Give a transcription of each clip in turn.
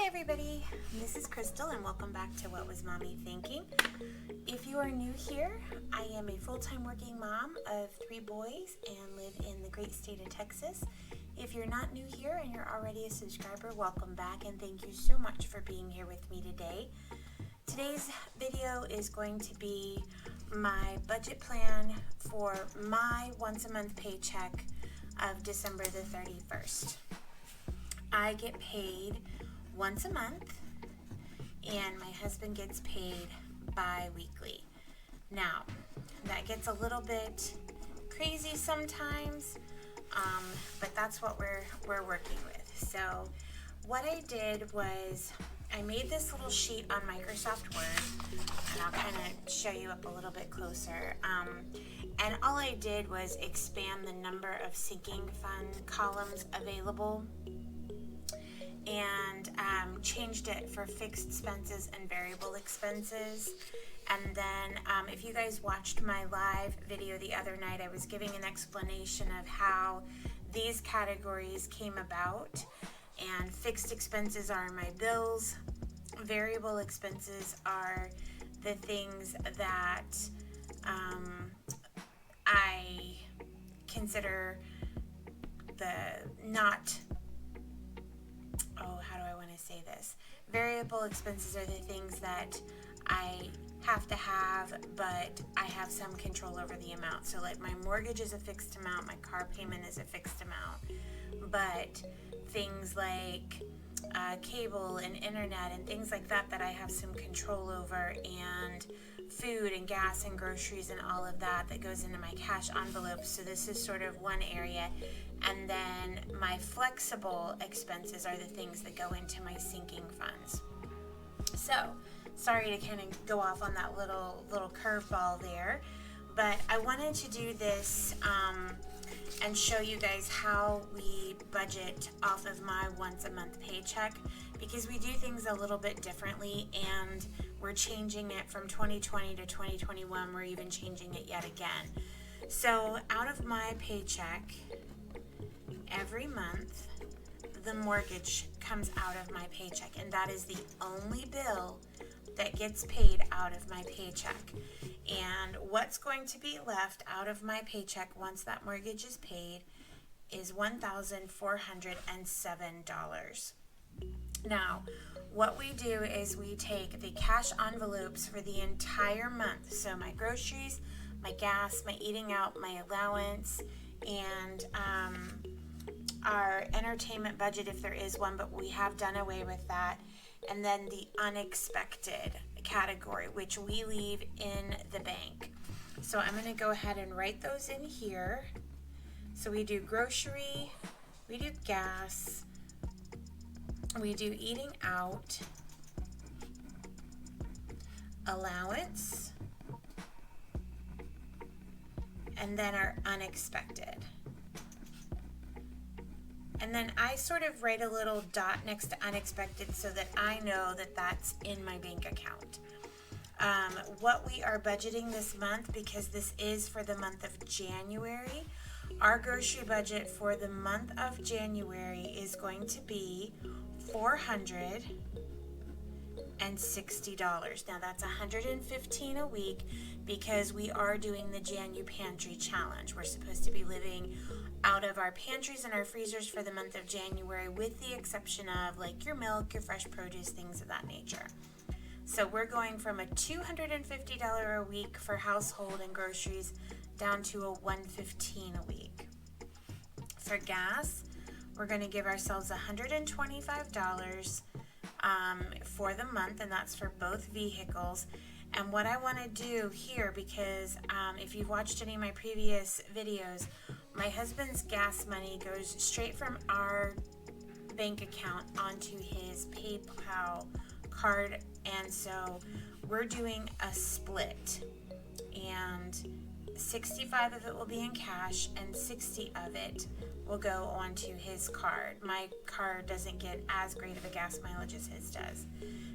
Hi everybody, this is Crystal and welcome back to What Was Mommy Thinking? If you are new here, I am a full-time working mom of 3 boys and live in the great state of Texas. If you're not new here and you're already a subscriber, welcome back and thank you so much for being here with me today. Today's video is going to be my budget plan for my once a month paycheck of December the 31st. I get paid once a month and my husband gets paid bi-weekly. Now, that gets a little bit crazy sometimes, but that's what we're working with. So what I did was I made this little sheet on Microsoft Word, and I'll kind of show you up a little bit closer. And all I did was expand the number of sinking fund columns available and changed it for fixed expenses and variable expenses. And then if you guys watched my live video the other night, I was giving an explanation of how these categories came about. And fixed expenses are my bills, variable expenses are the things that I consider how do I want to say this? Variable expenses are the things that I have to have, but I have some control over the amount. So like my mortgage is a fixed amount, my car payment is a fixed amount, but things like cable and internet and things like that I have some control over, and food and gas and groceries and all of that goes into my cash envelope. So this is sort of one area. And then my flexible expenses are the things that go into my sinking funds. So sorry to kind of go off on that little curveball there, but I wanted to do this and show you guys how we budget off of my once a month paycheck, because we do things a little bit differently and we're changing it from 2020 to 2021. We're even changing it yet again. So out of my paycheck every month, the mortgage comes out of my paycheck, and that is the only bill that gets paid out of my paycheck. And what's going to be left out of my paycheck once that mortgage is paid is $1,407. Now, what we do is we take the cash envelopes for the entire month. So my groceries, my gas, my eating out, my allowance, and our entertainment budget if there is one, but we have done away with that. And then the unexpected category, which we leave in the bank. So I'm going to go ahead and write those in here. So we do grocery, we do gas, we do eating out, allowance, and then our unexpected. And then I sort of write a little dot next to unexpected so that I know that that's in my bank account. What we are budgeting this month, because this is for the month of January, our grocery budget for the month of January is going to be $460. Now that's $115 a week because we are doing the Janu Pantry Challenge. We're supposed to be living out of our pantries and our freezers for the month of January, with the exception of like your milk, your fresh produce, things of that nature. So we're going from a $250 a week for household and groceries down to a $115 a week. For gas, we're going to give ourselves $125 for the month, and that's for both vehicles. And what I want to do here, because if you've watched any of my previous videos, my husband's gas money goes straight from our bank account onto his PayPal card, and so we're doing a split, and 65 of it will be in cash and 60 of it will go onto his card. My card doesn't get as great of a gas mileage as his does.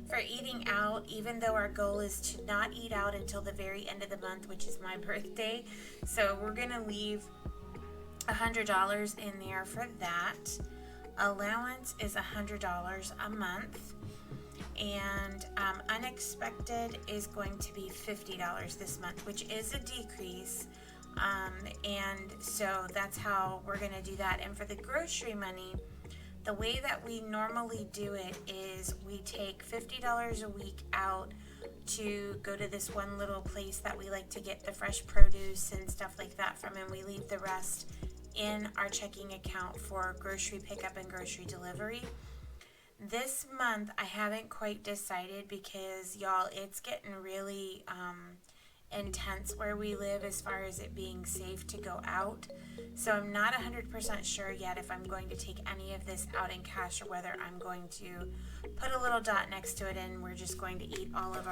For eating out, even though our goal is to not eat out until the very end of the month, which is my birthday, so we're gonna leave $100 in there for that. Allowance is $100 a month. And unexpected is going to be $50 this month, which is a decrease. And so that's how we're going to do that. And for the grocery money, the way that we normally do it is we take $50 a week out to go to this one little place that we like to get the fresh produce and stuff like that from, and we leave the rest in our checking account for grocery pickup and grocery delivery. This month I haven't quite decided because, y'all, it's getting really intense where we live as far as it being safe to go out. So I'm not 100% sure yet if I'm going to take any of this out in cash or whether I'm going to put a little dot next to it and we're just going to eat all of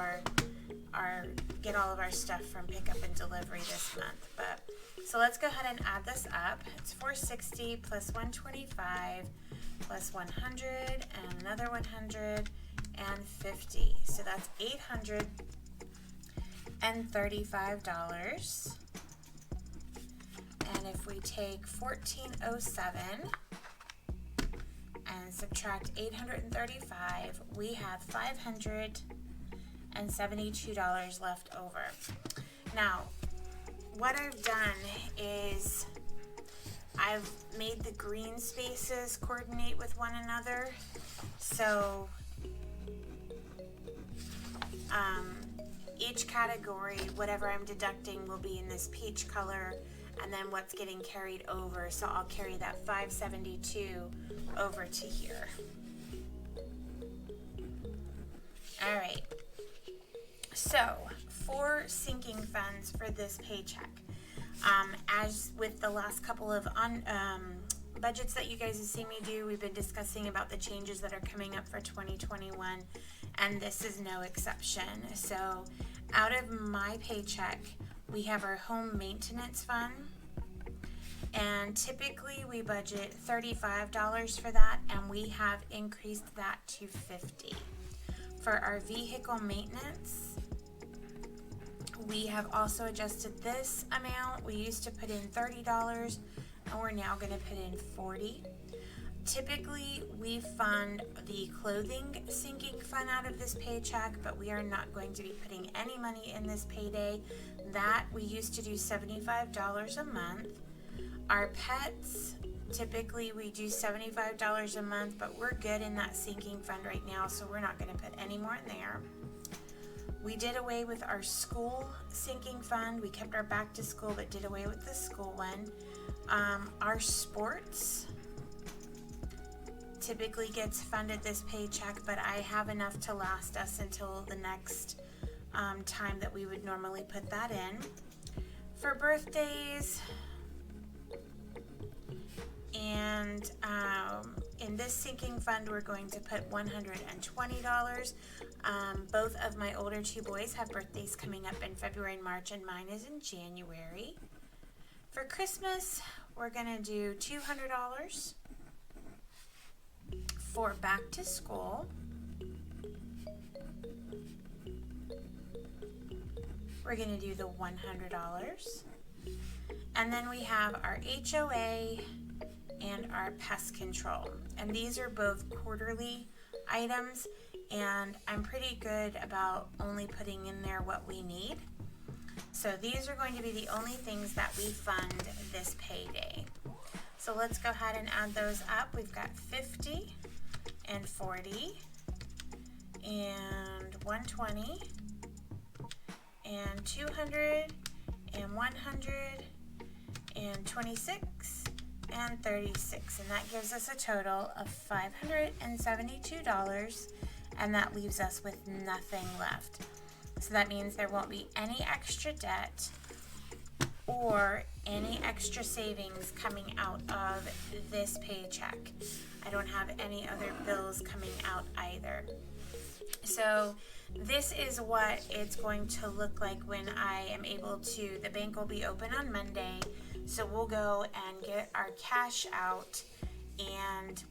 get all of our stuff from pickup and delivery this month. But so let's go ahead and add this up. It's $460 plus $125 plus $100 and another $150. So that's $835. And if we take $1,407 and subtract $835, we have $572 left over. Now, what I've done is I've made the green spaces coordinate with one another. So each category, whatever I'm deducting, will be in this peach color, and then what's getting carried over. So I'll carry that 572 over to here. All right. So for sinking funds for this paycheck, as with the last couple of budgets that you guys have seen me do, we've been discussing about the changes that are coming up for 2021, and this is no exception. So out of my paycheck, we have our home maintenance fund, and typically we budget $35 for that, and we have increased that to $50. For our vehicle maintenance, we have also adjusted this amount. We used to put in $30, and we're now going to put in $40. Typically, we fund the clothing sinking fund out of this paycheck, but we are not going to be putting any money in this payday. That we used to do $75 a month. Our pets, typically we do $75 a month, but we're good in that sinking fund right now, so we're not going to put any more in there. We did away with our school sinking fund. We kept our back to school, but did away with the school one. Our sports typically gets funded this paycheck, but I have enough to last us until the next time that we would normally put that in. For birthdays, and in this sinking fund, we're going to put $120. Both of my older two boys have birthdays coming up in February and March, and mine is in January. For Christmas, we're going to do $200. For back to school, we're going to do the $100. And then we have our HOA and our pest control. And these are both quarterly items, and I'm pretty good about only putting in there what we need. So these are going to be the only things that we fund this payday. So let's go ahead and add those up. We've got 50 and 40 and 120 and 200 and 100 and 26 and 36, and that gives us a total of $572, and that leaves us with nothing left. So that means there won't be any extra debt or any extra savings coming out of this paycheck. I don't have any other bills coming out either. So this is what it's going to look like when I am able to, the bank will be open on Monday, so we'll go and get our cash out and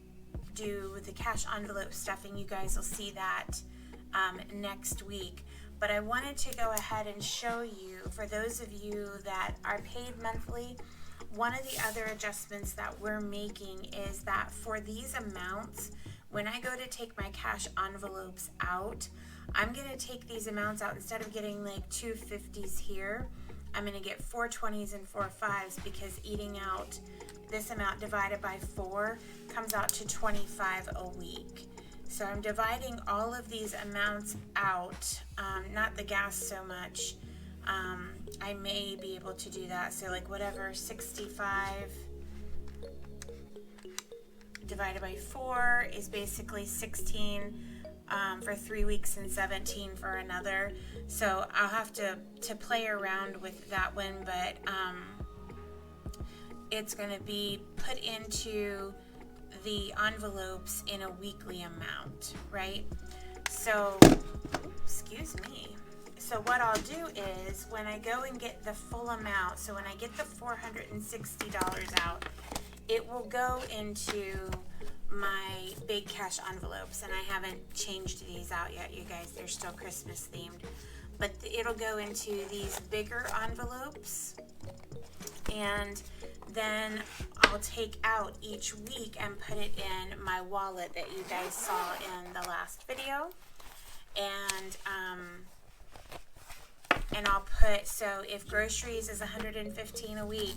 do the cash envelope stuffing. You guys will see that next week. But I wanted to go ahead and show you, for those of you that are paid monthly, one of the other adjustments that we're making is that for these amounts, when I go to take my cash envelopes out, I'm going to take these amounts out. Instead of getting like 250s here, I'm going to get 420s and 45s, because eating out this amount divided by 4 comes out to 25 a week. So I'm dividing all of these amounts out, not the gas so much. I may be able to do that. So like whatever, 65 divided by 4 is basically 16 for 3 weeks and 17 for another. So I'll have to play around with that one, but it's going to be put into the envelopes in a weekly amount, right? So, excuse me. So what I'll do is when I go and get the full amount, so when I get the $460 out, it will go into my big cash envelopes, and I haven't changed these out yet, you guys. They're still Christmas themed, but it'll go into these bigger envelopes, and then I'll take out each week and put it in my wallet that you guys saw in the last video. And I'll put, so if groceries is $115 a week,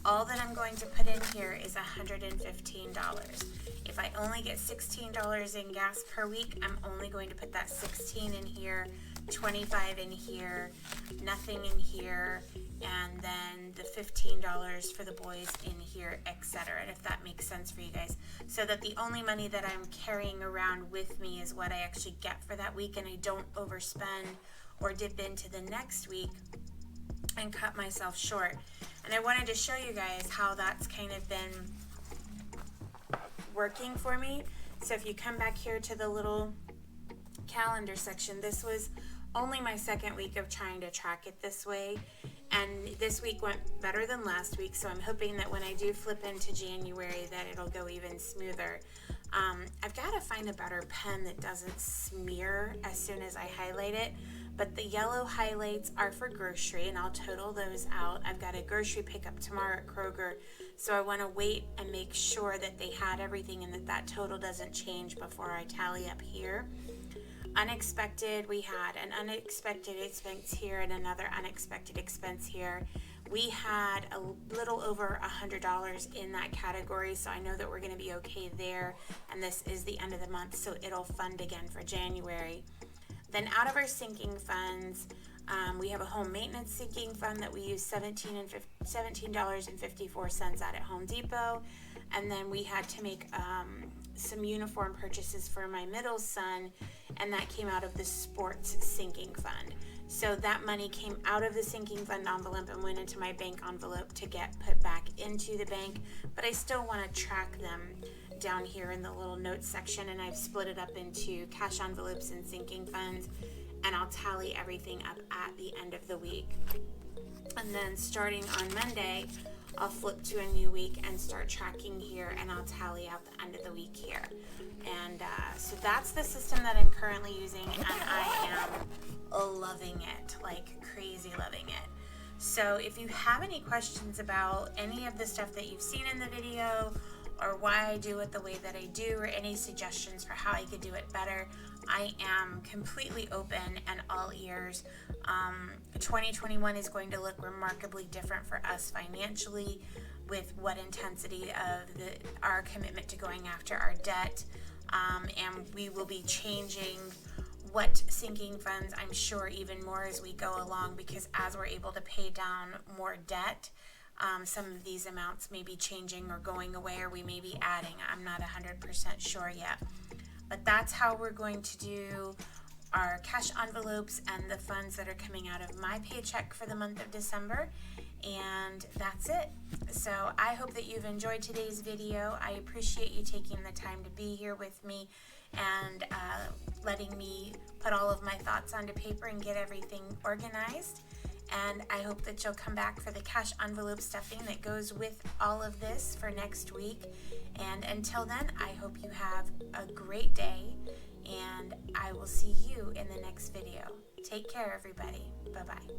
all that I'm going to put in here is $115. If I only get $16 in gas per week, I'm only going to put that 16 in here, 25 in here, nothing in here, and then the $15 for the boys in here, etc. And if that makes sense for you guys, so that the only money that I'm carrying around with me is what I actually get for that week, and I don't overspend or dip into the next week and cut myself short. And I wanted to show you guys how that's kind of been working for me. So if you come back here to the little calendar section, this was only my second week of trying to track it this way, and this week went better than last week, so I'm hoping that when I do flip into January that it'll go even smoother. I've got to find a better pen that doesn't smear as soon as I highlight it, but the yellow highlights are for grocery, and I'll total those out. I've got a grocery pickup tomorrow at Kroger, so I want to wait and make sure that they had everything and that total doesn't change before I tally up here. Unexpected, we had an unexpected expense here and another unexpected expense here. We had a little over $100 in that category, so I know that we're going to be okay there, and this is the end of the month, so it'll fund again for January. Then out of our sinking funds, we have a home maintenance sinking fund that we use $17.54 out at Home Depot, and then we had to make some uniform purchases for my middle son, and that came out of the sports sinking fund. So that money came out of the sinking fund envelope and went into my bank envelope to get put back into the bank, but I still want to track them down here in the little notes section, and I've split it up into cash envelopes and sinking funds, and I'll tally everything up at the end of the week. And then starting on Monday, I'll flip to a new week and start tracking here, and I'll tally out the end of the week here. And so that's the system that I'm currently using, and I am loving it, like crazy loving it. So if you have any questions about any of the stuff that you've seen in the video, or why I do it the way that I do, or any suggestions for how I could do it better, I am completely open and all ears. 2021 is going to look remarkably different for us financially, with what intensity of our commitment to going after our debt, and we will be changing what sinking funds, I'm sure, even more as we go along, because as we're able to pay down more debt, some of these amounts may be changing or going away, or we may be adding. I'm not 100% sure yet. But that's how we're going to do our cash envelopes and the funds that are coming out of my paycheck for the month of December. And that's it. So I hope that you've enjoyed today's video. I appreciate you taking the time to be here with me and letting me put all of my thoughts onto paper and get everything organized. And I hope that you'll come back for the cash envelope stuffing that goes with all of this for next week. And until then, I hope you have a great day, and I will see you in the next video. Take care, everybody. Bye-bye.